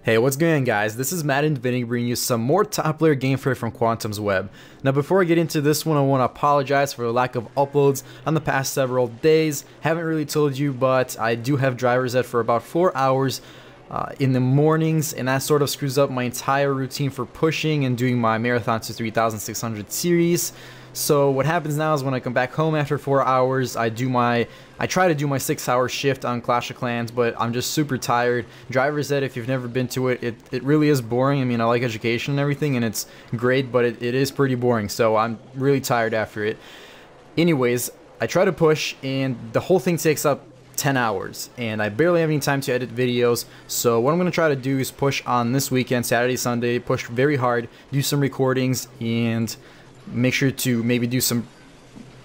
Hey, what's going on, guys? This is MaddenDvinik bringing you some more top layer gameplay from Quantum's Web. Now, before I get into this one, I want to apologize for the lack of uploads on the past several days. Haven't really told you, but I do have drivers set for about 4 hours in the mornings, and that sort of screws up my entire routine for pushing and doing my Marathon to 3600 series. So what happens now is when I come back home after 4 hours, I try to do my 6-hour shift on Clash of Clans, but I'm just super tired. Driver's Ed, if you've never been to it, it really is boring. I mean, I like education and everything, and it's great, but it is pretty boring, so I'm really tired after it. Anyways, I try to push, and the whole thing takes up 10 hours, and I barely have any time to edit videos. So what I'm going to try to do is push on this weekend, Saturday, Sunday, push very hard, do some recordings, and make sure to maybe do some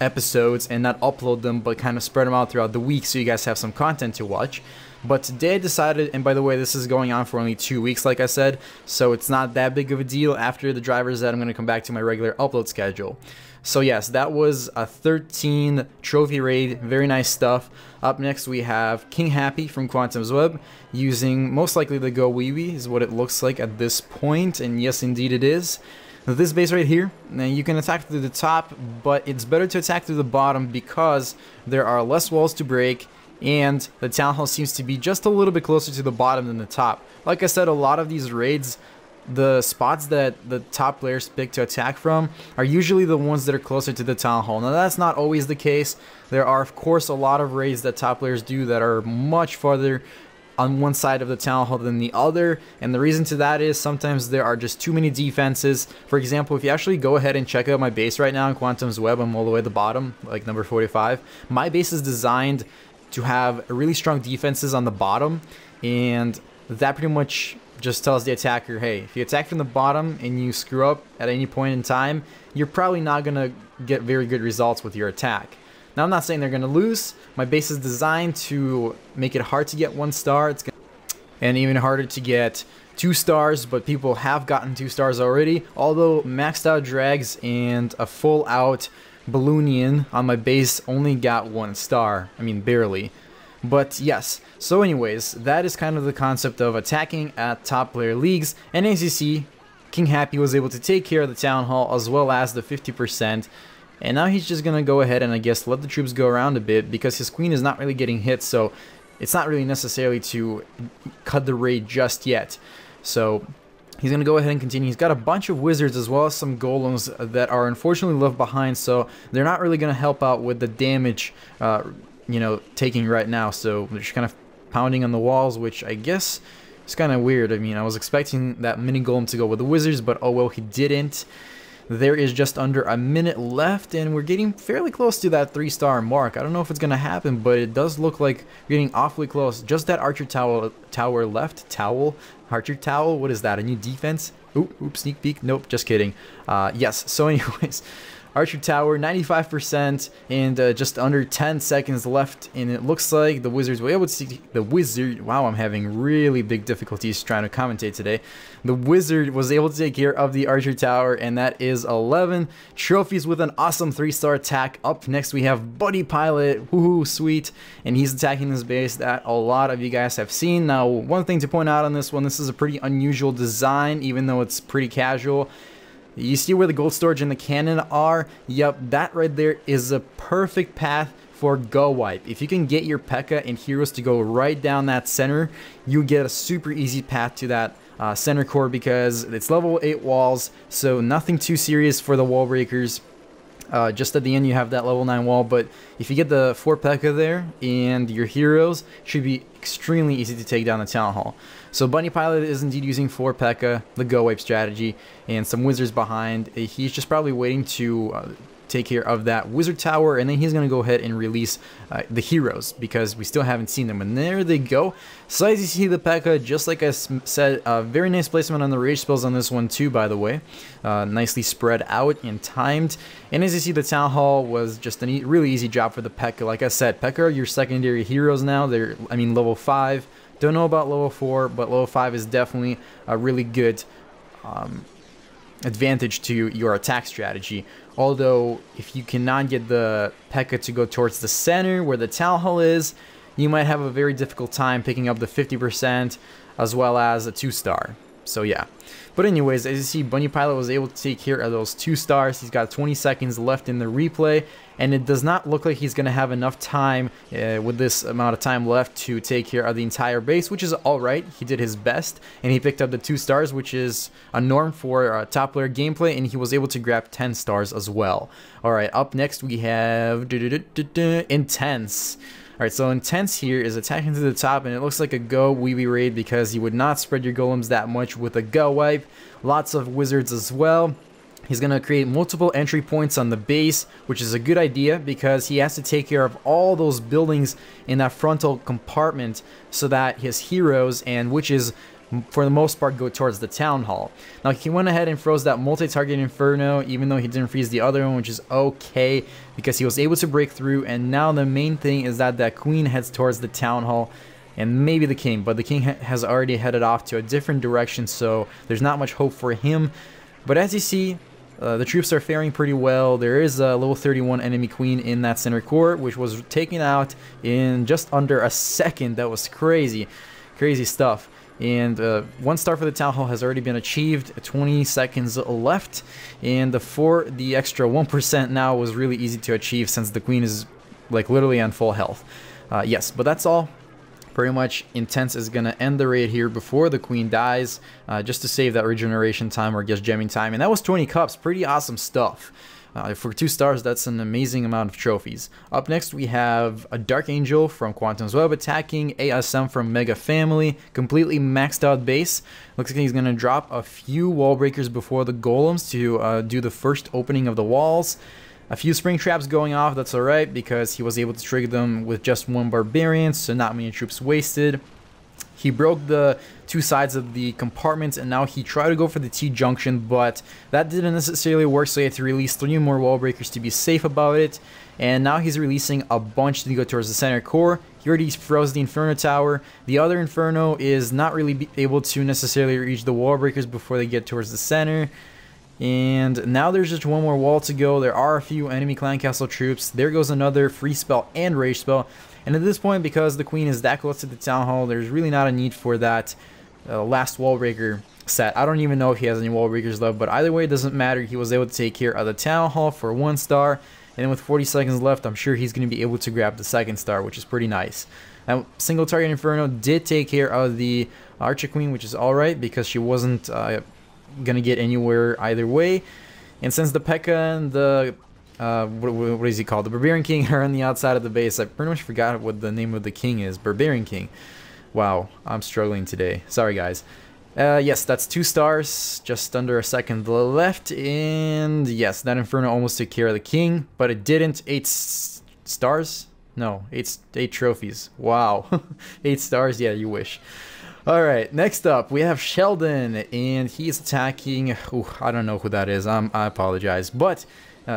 episodes and not upload them, but kind of spread them out throughout the week so you guys have some content to watch. But today I decided, and by the way, this is going on for only 2 weeks, like I said, so it's not that big of a deal. After the drivers that I'm going to come back to my regular upload schedule. So yes, that was a 13 trophy raid, very nice stuff. Up next we have King Happy from Quantum's Web, using most likely the Go Wee Wee is what it looks like at this point, and yes indeed it is. This base right here, now you can attack through the top, but it's better to attack through the bottom because there are less walls to break, and the town hall seems to be just a little bit closer to the bottom than the top. Like I said, a lot of these raids, the spots that the top players pick to attack from are usually the ones that are closer to the town hall. Now that's not always the case. There are of course a lot of raids that top players do that are much farther on one side of the town hall than the other, and the reason to that is sometimes there are just too many defenses. For example, if you actually go ahead and check out my base right now in Quantum's Web, I'm all the way at the bottom, like number 45. My base is designed to have really strong defenses on the bottom, and that pretty much just tells the attacker, hey, if you attack from the bottom and you screw up at any point in time, you're probably not gonna get very good results with your attack. Now, I'm not saying they're going to lose. My base is designed to make it hard to get 1 star. And even harder to get 2 stars, but people have gotten 2 stars already. Although maxed out drags and a full out Balloonian on my base only got 1 star. I mean, barely. But yes, so anyways, that is kind of the concept of attacking at top player leagues. And as you see, King Happy was able to take care of the town hall as well as the 50%. And now he's just gonna go ahead and I guess let the troops go around a bit because his queen is not really getting hit, so it's not really necessary to cut the raid just yet. So he's gonna go ahead and continue. He's got a bunch of wizards as well as some golems that are unfortunately left behind, so they're not really gonna help out with the damage you know, taking right now. So they're just kind of pounding on the walls, which I guess is kind of weird. I mean, I was expecting that mini golem to go with the wizards, but oh well, he didn't. There is just under a minute left, and we're getting fairly close to that 3-star mark. I don't know if it's going to happen, but it does look like we're getting awfully close. Just that archer tower left. Archer towel? What is that? A new defense? Oops, sneak peek. Nope, just kidding. Yes, so anyways, archer tower, 95%, and just under 10 seconds left, and it looks like the wizards were able to see the wizard. Wow, I'm having really big difficulties trying to commentate today. The wizard was able to take care of the archer tower, and that is 11 trophies with an awesome 3-star attack. Up next we have Buddy Pilot, woohoo, sweet, and he's attacking this base that a lot of you guys have seen. Now, one thing to point out on this one, this is a pretty unusual design, even though it's pretty casual. You see where the gold storage and the cannon are? Yep, that right there is a perfect path for go wipe. If you can get your P.E.K.K.A and heroes to go right down that center, you get a super easy path to that center core because it's level 8 walls, so nothing too serious for the wall breakers. Just at the end you have that level 9 wall, but if you get the 4 P.E.K.K.A there and your heroes, it should be extremely easy to take down the town hall. So Bunny Pilot is indeed using 4 P.E.K.K.A, the go wipe strategy, and some wizards behind. He's just probably waiting to take care of that wizard tower, and then he's going to go ahead and release the heroes because we still haven't seen them. And there they go. So as you see, the P.E.K.K.A, just like I said, very nice placement on the rage spells on this one too, by the way. Nicely spread out and timed. And as you see, the town hall was just a really easy job for the P.E.K.K.A. Like I said, P.E.K.K.A are your secondary heroes now. They're, I mean, level 5. Don't know about level 4, but level 5 is definitely a really good advantage to your attack strategy. Although, if you cannot get the P.E.K.K.A to go towards the center where the town hall is, you might have a very difficult time picking up the 50% as well as a 2-star. So yeah. But anyways, as you see, Bunny Pilot was able to take care of those 2 stars. He's got 20 seconds left in the replay, and it does not look like he's going to have enough time with this amount of time left to take care of the entire base, which is alright. He did his best, and he picked up the 2 stars, which is a norm for top player gameplay, and he was able to grab 10 stars as well. Alright, up next we have Intense. Alright, so Intense here is attacking to the top, and it looks like a go weeby raid because you would not spread your golems that much with a go wipe. Lots of wizards as well. He's going to create multiple entry points on the base, which is a good idea because he has to take care of all those buildings in that frontal compartment so that his heroes and witches, for the most part, go towards the town hall. Now he went ahead and froze that multi-target inferno, even though he didn't freeze the other one, which is okay because he was able to break through. And now the main thing is that that queen heads towards the town hall and maybe the king, but the king has already headed off to a different direction, so there's not much hope for him. But as you see, the troops are faring pretty well. There is a level 31 enemy queen in that center core, which was taken out in just under a second. That was crazy stuff. And 1 star for the town hall has already been achieved. 20 seconds left, and for the extra 1% now was really easy to achieve since the queen is like literally on full health. Yes, but that's all. Pretty much Intense is going to end the raid here before the queen dies, just to save that regeneration time or guess gemming time. And that was 20 cups. Pretty awesome stuff. For 2 stars, that's an amazing amount of trophies. Up next, we have a Dark Angel from Quantum's Web attacking ASM from Mega Family. Completely maxed out base. Looks like he's going to drop a few wall breakers before the golems to do the first opening of the walls. A few spring traps going off, that's alright, because he was able to trigger them with just 1 Barbarian, so not many troops wasted. He broke the 2 sides of the compartments, and now he tried to go for the T-junction, but that didn't necessarily work, so he had to release 3 more wall breakers to be safe about it. And now he's releasing a bunch to go towards the center core. He already froze the Inferno Tower. The other Inferno is not really able to necessarily reach the wall breakers before they get towards the center. And now there's just 1 more wall to go. There are a few enemy clan castle troops. There goes another free spell and rage spell. And at this point, because the queen is that close to the town hall, there's really not a need for that last wall breaker set. I don't even know if he has any wall breakers left, but either way, it doesn't matter. He was able to take care of the town hall for 1 star. And then with 40 seconds left, I'm sure he's going to be able to grab the 2nd star, which is pretty nice. Now, single target Inferno did take care of the Archer Queen, which is alright because she wasn't gonna get anywhere either way. And since the P.E.K.K.A. and the what is he called, the Barbarian King, are on the outside of the base, I pretty much forgot what the name of the king is. Barbarian King. Wow, I'm struggling today, sorry guys. Yes, that's 2 stars, just under a second left, and yes, that Inferno almost took care of the king, but it didn't. 8 stars? No, 8 trophies. Wow. 8 stars, yeah, you wish. Alright, next up we have Sheldon, and he's attacking, I don't know who that is, I apologize, but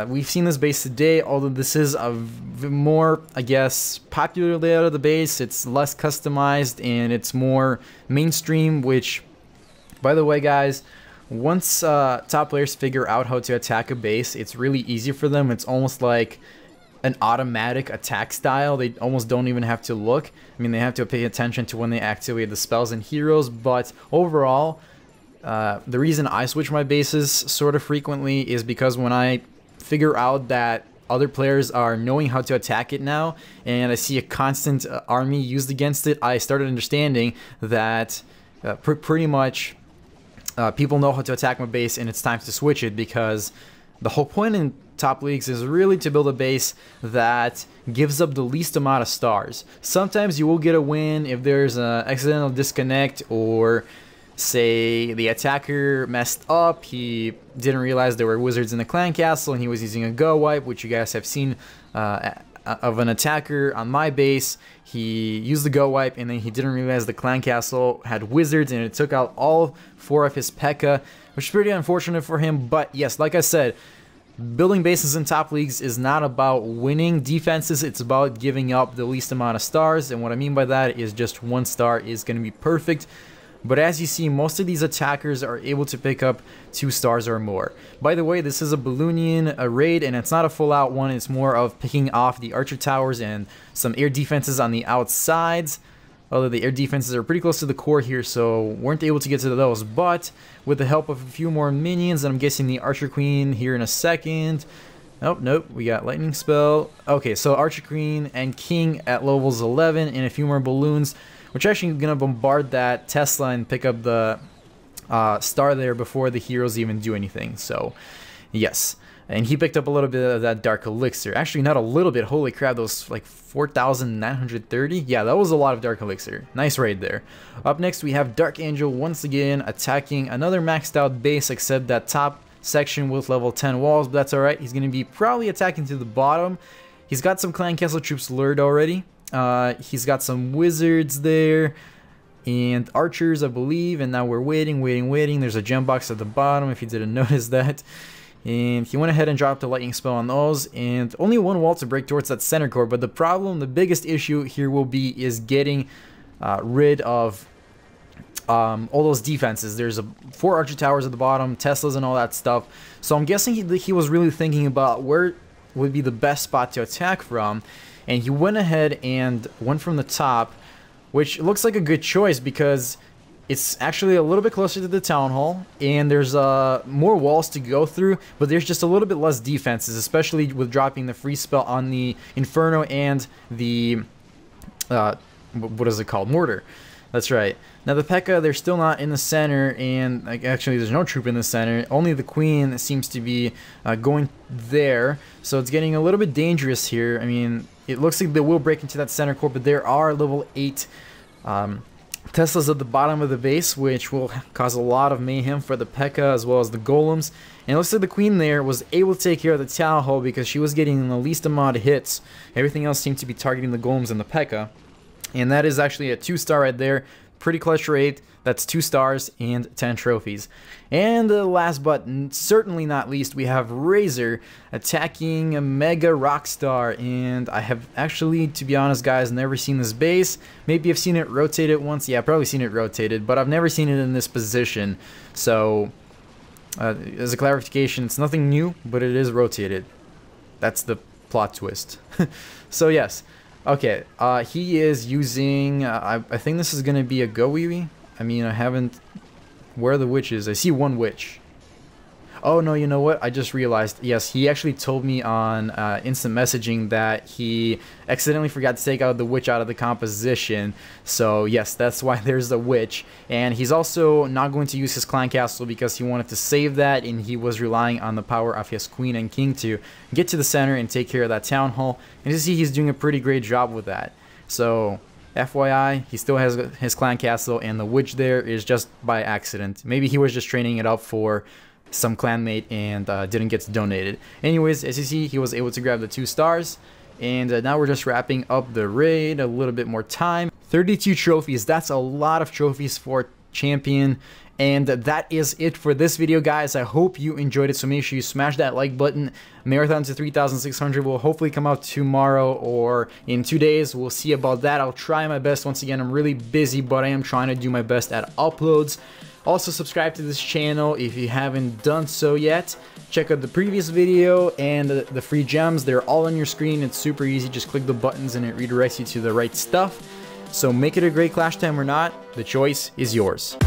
we've seen this base today, although this is a more, I guess, popular layout of the base. It's less customized and it's more mainstream, which, by the way guys, once top players figure out how to attack a base, it's really easy for them. It's almost like an automatic attack style. They almost don't even have to look. I mean, they have to pay attention to when they activate the spells and heroes, but overall, the reason I switch my bases sort of frequently is because when I figure out that other players are knowing how to attack it now, and I see a constant army used against it, I started understanding that pretty much people know how to attack my base, and it's time to switch it, because the whole point in top leagues is really to build a base that gives up the least amount of stars. Sometimes you will get a win if there's an accidental disconnect, or say the attacker messed up, he didn't realize there were wizards in the clan castle and he was using a go wipe, which you guys have seen of an attacker on my base. He used the go wipe and then he didn't realize the clan castle had wizards, and it took out all 4 of his P.E.K.K.A, which is pretty unfortunate for him. But yes, like I said, building bases in top leagues is not about winning defenses, it's about giving up the least amount of stars. And what I mean by that is just 1 star is going to be perfect. But as you see, most of these attackers are able to pick up 2 stars or more. By the way, this is a Balloonian raid, and it's not a full out one. It's more of picking off the archer towers and some air defenses on the outsides. Although the air defenses are pretty close to the core here, so weren't able to get to those. But with the help of a few more minions, and I'm guessing the Archer Queen here in a second. Oh, nope, we got Lightning Spell. Okay, so Archer Queen and King at levels 11 and a few more balloons, which are actually going to bombard that Tesla and pick up the star there before the heroes even do anything. So, yes. And he picked up a little bit of that Dark Elixir. Actually, not a little bit. Holy crap, that was like 4,930. Yeah, that was a lot of Dark Elixir. Nice raid there. Up next, we have Dark Angel once again attacking another maxed out base, except that top section with level 10 walls. But that's alright. He's going to be probably attacking to the bottom. He's got some Clan Castle troops lured already. He's got some wizards there. And archers, I believe. And now we're waiting. There's a gem box at the bottom, if you didn't notice that. And he went ahead and dropped a lightning spell on those, and only one wall to break towards that center core. But the problem, the biggest issue here will be is getting rid of all those defenses. There's 4 archer towers at the bottom, Teslas and all that stuff. So I'm guessing he was really thinking about where would be the best spot to attack from, and he went ahead and went from the top, which looks like a good choice because it's actually a little bit closer to the town hall, and there's more walls to go through, but there's just a little bit less defenses, especially with dropping the free spell on the Inferno and the what is it called? Mortar. That's right. Now the P.E.K.K.A, they're still not in the center, and actually there's no troop in the center. Only the Queen seems to be going there, so it's getting a little bit dangerous here. I mean, it looks like they will break into that center core, but there are level 8 Teslas at the bottom of the base, which will cause a lot of mayhem for the P.E.K.K.A as well as the Golems. And it looks like the Queen there was able to take care of the town hall because she was getting the least amount of hits. Everything else seemed to be targeting the Golems and the P.E.K.K.A. And that is actually a 2-star right there. Pretty clutch raid. That's 2 stars and 10 trophies. And last but certainly not least, we have Razor attacking a Mega Rockstar. And I have actually, to be honest guys, never seen this base. Maybe I've seen it rotated once. Yeah, I've probably seen it rotated, but I've never seen it in this position. So, as a clarification, it's nothing new, but it is rotated. That's the plot twist. So yes. Okay, he is using, I think this is going to be a Gowiwi. I mean, I haven't, where are the witches? I see one witch. Oh no, you know what? I just realized, yes, he actually told me on instant messaging that he accidentally forgot to take out the witch out of the composition. So yes, that's why there's a witch. And he's also not going to use his clan castle because he wanted to save that, and he was relying on the power of his queen and king to get to the center and take care of that town hall. And you see he's doing a pretty great job with that. So FYI, he still has his clan castle, and the witch there is just by accident. Maybe he was just training it up for some clanmate and didn't get donated. Anyways, as you see, he was able to grab the 2 stars, and now we're just wrapping up the raid. A little bit more time. 32 trophies. That's a lot of trophies for champion. And that is it for this video, guys. I hope you enjoyed it, so make sure you smash that like button. Marathon to 3,600 will hopefully come out tomorrow or in 2 days. We'll see about that. I'll try my best. Once again, I'm really busy, but I am trying to do my best at uploads. Also, subscribe to this channel if you haven't done so yet. Check out the previous video and the free gems. They're all on your screen. It's super easy. Just click the buttons and it redirects you to the right stuff. So make it a great Clash time or not, the choice is yours.